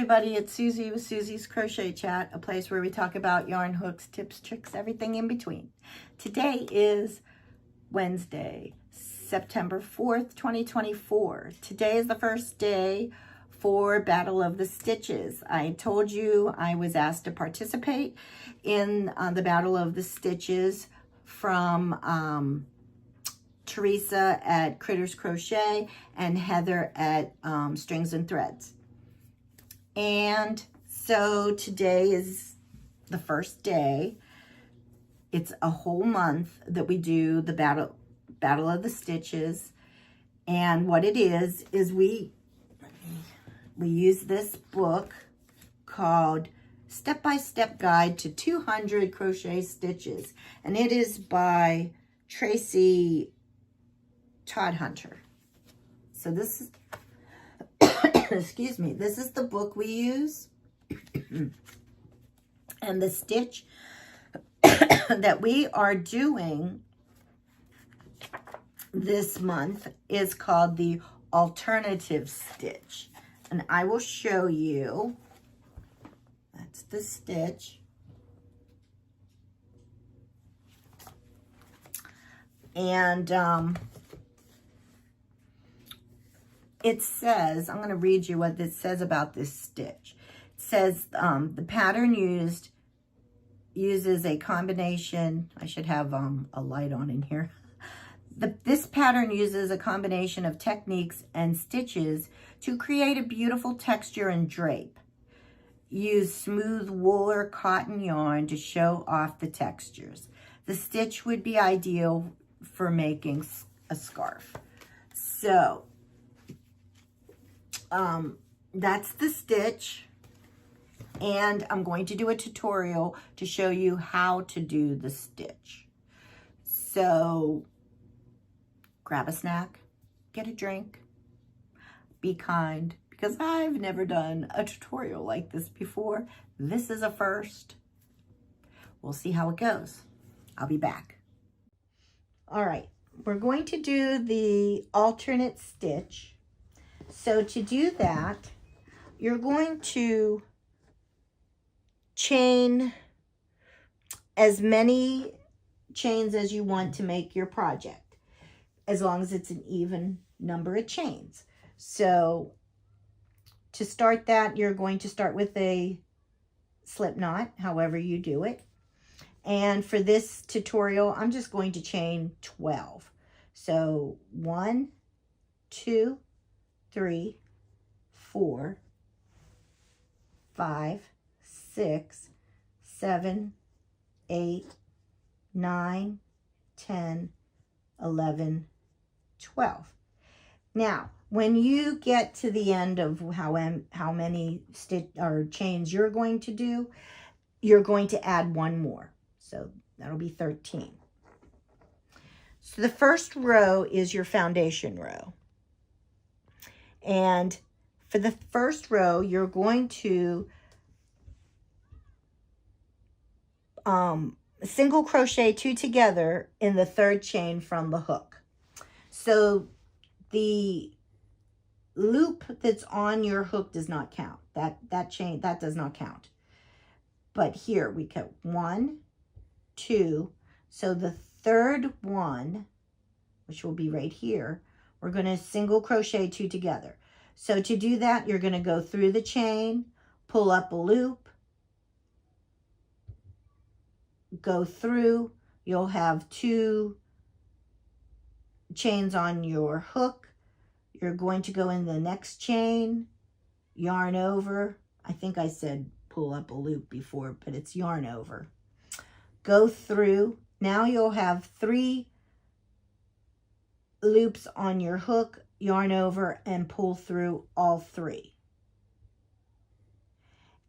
everybody, it's Susie with Susie's Crochet Chat, a place where we talk about yarn, hooks, tips, tricks, everything in between. Today is Wednesday, September 4th, 2024. Today is the first day for Battle of the Stitches. I told you I was asked to participate in the Battle of the Stitches from Teresa at Critters Crochet and Heather at Strings and Threads. And so today is the first day. It's a whole month that we do the Battle of the Stitches. And what it is we use this book called Step-by-Step Guide to 200 Crochet Stitches. And it is by Tracy Hunter. So this is, excuse me, this is the book we use. And the stitch that we are doing this month is called the alternative stitch. And I will show you. That's the stitch. And it says, I'm going to read you what it says about this stitch. It says the pattern uses a combination. I should have a light on in here. This pattern uses a combination of techniques and stitches to create a beautiful texture and drape. Use smooth wool or cotton yarn to show off the textures. The stitch would be ideal for making a scarf. So that's the stitch, and I'm going to do a tutorial to show you how to do the stitch. So grab a snack, get a drink, be kind, because I've never done a tutorial like this before. This is a first. We'll see how it goes. I'll be back. All right, we're going to do the alternate stitch. So to do that, you're going to chain as many chains as you want to make your project, as long as it's an even number of chains. So to start that, you're going to start with a slip knot, however you do it. And for this tutorial, I'm just going to chain 12. So 1, 2, 3, 4, 5, 6, 7, 8, 9, 10, 11, 12. Now, when you get to the end of how many stitch or chains you're going to do, you're going to add one more. So that'll be 13. So the first row is your foundation row. And for the first row, you're going to single crochet 2 together in the third chain from the hook. So the loop that's on your hook does not count. That chain, that does not count. But here we go 1, 2. So the third one, which will be right here, we're going to single crochet 2 together. So to do that, you're going to go through the chain, pull up a loop, go through. You'll have 2 chains on your hook. You're going to go in the next chain, yarn over. I think I said pull up a loop before, but it's yarn over. Go through. Now you'll have 3 loops on your hook, yarn over, and pull through all 3.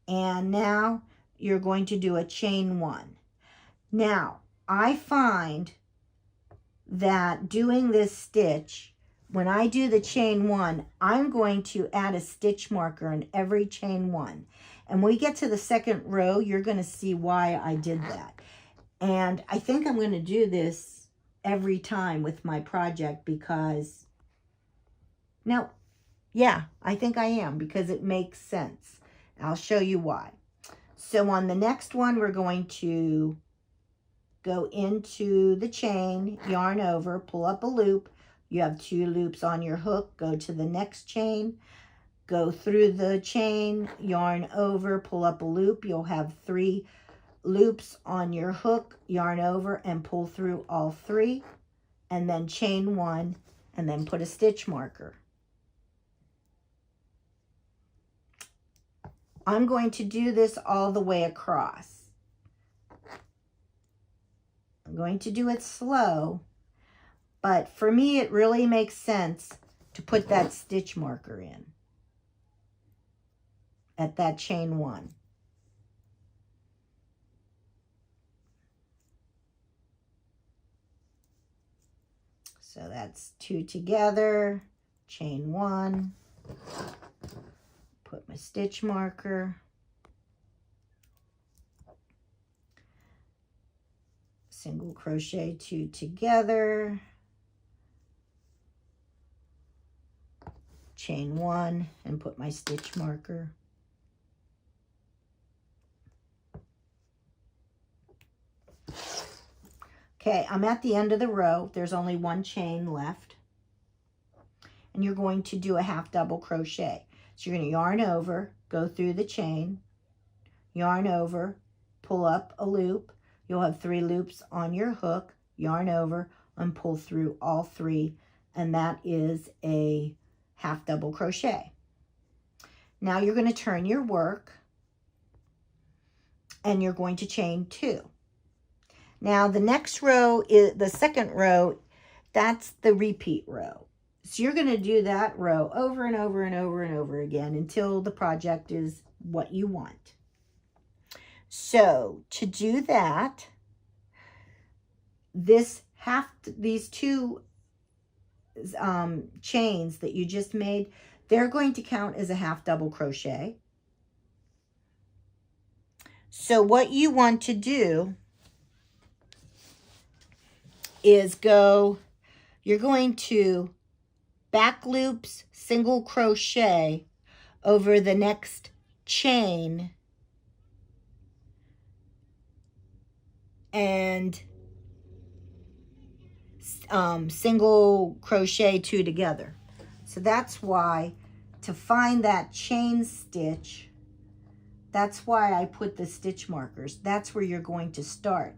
And now you're going to do a chain 1. Now, I find that doing this stitch, when I do the chain 1, I'm going to add a stitch marker in every chain 1. And when we get to the second row, you're going to see why I did that. And I think I'm going to do this every time with my project because, no, yeah, I think I am, because it makes sense. I'll show you why. So on the next one, we're going to go into the chain, yarn over, pull up a loop. You have 2 loops on your hook. Go to the next chain, go through the chain, yarn over, pull up a loop. You'll have 3 loops on your hook, yarn over, and pull through all 3. And then chain 1, and then put a stitch marker. I'm going to do this all the way across. I'm going to do it slow, but for me it really makes sense to put that stitch marker in at that chain 1. So that's 2 together, chain 1, put my stitch marker, single crochet 2 together, chain 1, and put my stitch marker. Okay, I'm at the end of the row. There's only 1 chain left. And you're going to do a half double crochet. So you're going to yarn over, go through the chain, yarn over, pull up a loop. You'll have 3 loops on your hook, yarn over, and pull through all 3. And that is a half double crochet. Now you're going to turn your work and you're going to chain 2. Now the next row is the second row, that's the repeat row. So you're going to do that row over and over and over and over again until the project is what you want. So to do that, these 2 chains that you just made, they're going to count as a half double crochet. So what you want to do is you're going to back loops, single crochet over the next chain and single crochet 2 together. So that's why, to find that chain stitch, that's why I put the stitch markers. That's where you're going to start.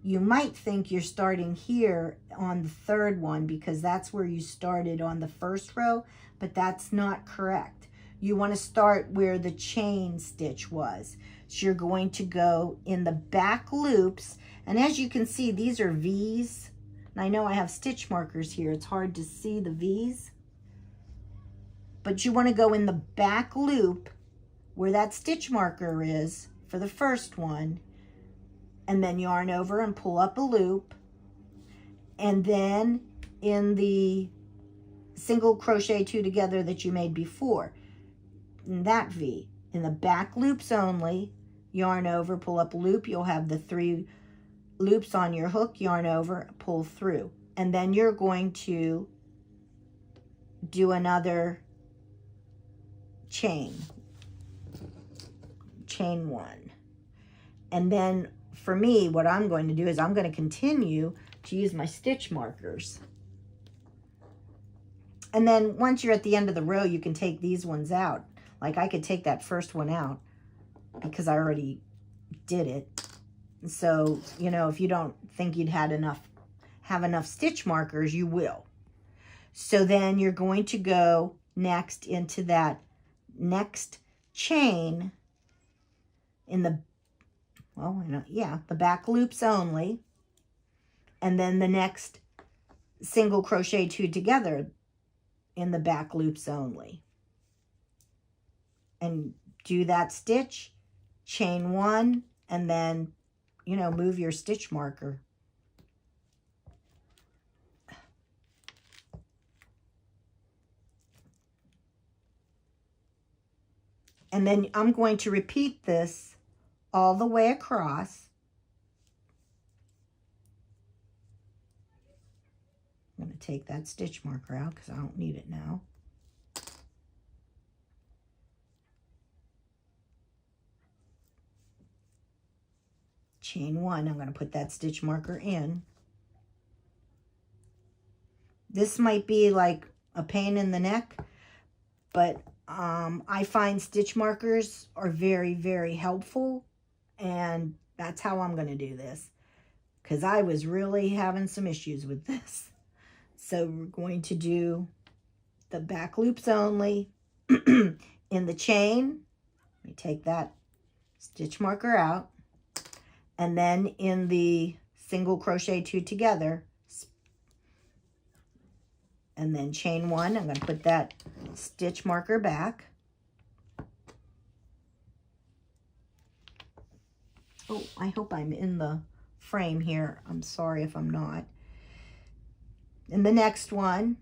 You might think you're starting here on the 3rd one because that's where you started on the 1st row, but that's not correct. You want to start where the chain stitch was. So you're going to go in the back loops, and as you can see, these are V's. And I know I have stitch markers here. It's hard to see the V's. But you want to go in the back loop where that stitch marker is for the 1st one, and then yarn over and pull up a loop, and then in the single crochet 2 together that you made before, in that V, in the back loops only, yarn over, pull up a loop. You'll have the 3 loops on your hook, yarn over, pull through, and then you're going to do another chain 1, and then for me, what I'm going to do is I'm going to continue to use my stitch markers. And then once you're at the end of the row, you can take these ones out. Like I could take that 1st one out because I already did it. So, you know, if you don't think you'd have enough stitch markers, you will. So then you're going to go next into that next chain in the the back loops only, and then the next single crochet 2 together in the back loops only, and do that stitch, chain 1, and then, you know, move your stitch marker. And then I'm going to repeat this all the way across. I'm going to take that stitch marker out because I don't need it now. chain 1. I'm going to put that stitch marker in. This might be like a pain in the neck, but I find stitch markers are very, very helpful, and that's how I'm going to do this, because I was really having some issues with this. So we're going to do the back loops only. In the chain, we take that stitch marker out, and then in the single crochet 2 together, and then chain 1, I'm going to put that stitch marker back. Oh, I hope I'm in the frame here. I'm sorry if I'm not. In the next one,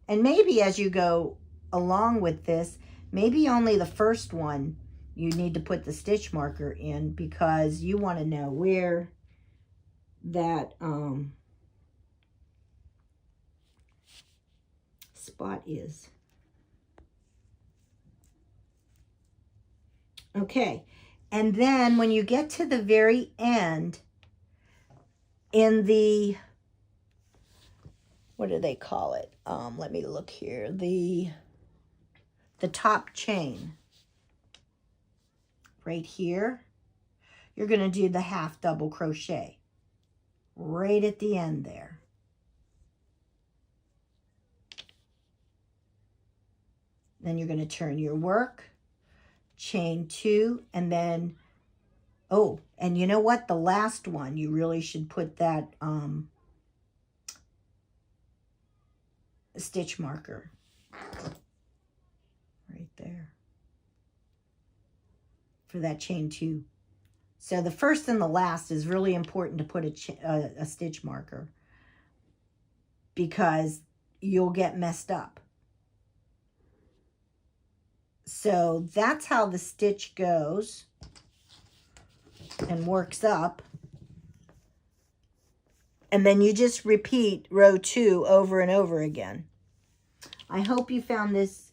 and maybe as you go along with this, maybe only the first one you need to put the stitch marker in, because you want to know where that spot is. Okay, and then when you get to the very end, in the, what do they call it? Let me look here. The top chain, right here, you're going to do the half double crochet right at the end there. Then you're going to turn your work, chain 2, and then, oh, and you know what? The last one, you really should put that stitch marker right there for that chain 2. So the first and the last is really important to put a stitch marker, because you'll get messed up. So that's how the stitch goes and works up. And then you just repeat row 2 over and over again. I hope you found this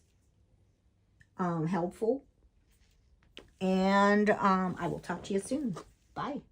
helpful. And I will talk to you soon. Bye.